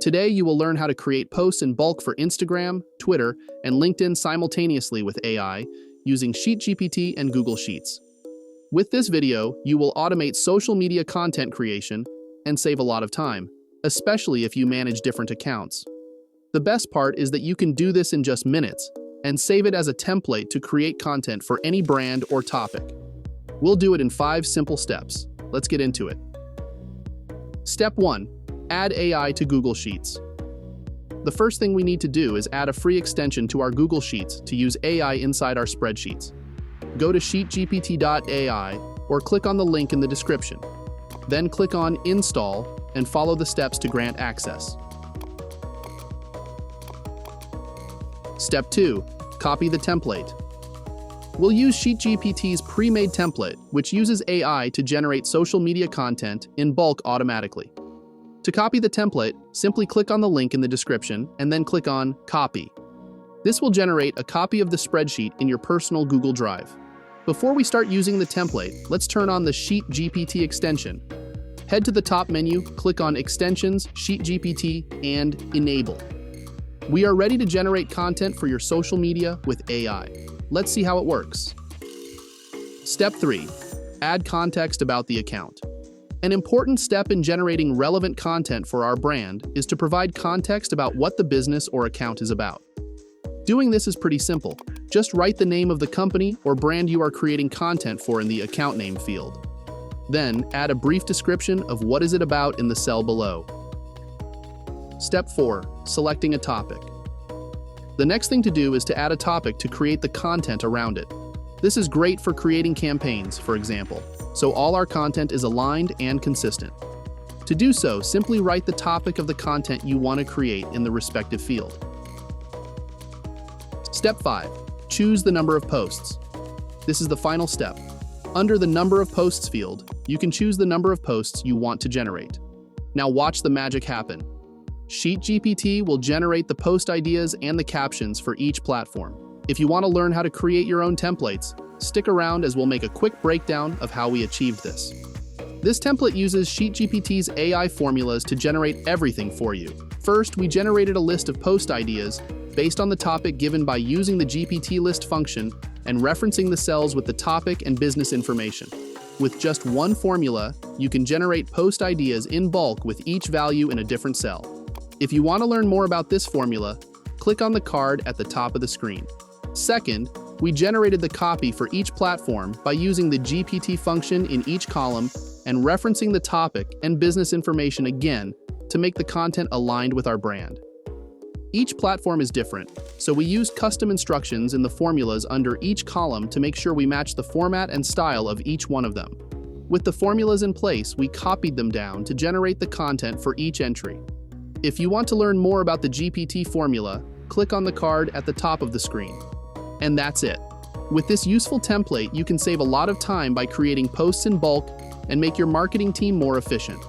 Today, you will learn how to create posts in bulk for Instagram, Twitter, and LinkedIn simultaneously with AI using SheetGPT and Google Sheets. With this video, you will automate social media content creation and save a lot of time, especially if you manage different accounts. The best part is that you can do this in just minutes and save it as a template to create content for any brand or topic. We'll do it in 5 simple steps. Let's get into it. Step 1. Add AI to Google Sheets. The first thing we need to do is add a free extension to our Google Sheets to use AI inside our spreadsheets. Go to SheetGPT.ai or click on the link in the description. Then click on Install and follow the steps to grant access. Step 2. Copy the template. We'll use SheetGPT's pre-made template, which uses AI to generate social media content in bulk automatically. To copy the template, simply click on the link in the description and then click on Copy. This will generate a copy of the spreadsheet in your personal Google Drive. Before we start using the template, let's turn on the SheetGPT extension. Head to the top menu, click on Extensions, SheetGPT, and Enable. We are ready to generate content for your social media with AI. Let's see how it works. Step 3. Add context about the account. An important step in generating relevant content for our brand is to provide context about what the business or account is about. Doing this is pretty simple. Just write the name of the company or brand you are creating content for in the account name field. Then, add a brief description of what is it about in the cell below. Step 4. Selecting a topic. The next thing to do is to add a topic to create the content around it. This is great for creating campaigns, for example, so all our content is aligned and consistent. To do so, simply write the topic of the content you want to create in the respective field. Step 5. Choose the number of posts. This is the final step. Under the Number of Posts field, you can choose the number of posts you want to generate. Now watch the magic happen. SheetGPT will generate the post ideas and the captions for each platform. If you want to learn how to create your own templates, stick around as we'll make a quick breakdown of how we achieved this. This template uses SheetGPT's AI formulas to generate everything for you. First, we generated a list of post ideas based on the topic given by using the GPT list function and referencing the cells with the topic and business information. With just one formula, you can generate post ideas in bulk with each value in a different cell. If you want to learn more about this formula, click on the card at the top of the screen. Second, we generated the copy for each platform by using the GPT function in each column and referencing the topic and business information again to make the content aligned with our brand. Each platform is different, so we used custom instructions in the formulas under each column to make sure we match the format and style of each one of them. With the formulas in place, we copied them down to generate the content for each entry. If you want to learn more about the GPT formula, click on the card at the top of the screen. And that's it. With this useful template, you can save a lot of time by creating posts in bulk and make your marketing team more efficient.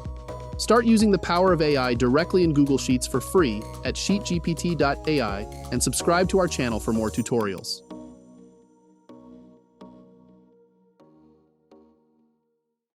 Start using the power of AI directly in Google Sheets for free at SheetGPT.ai and subscribe to our channel for more tutorials.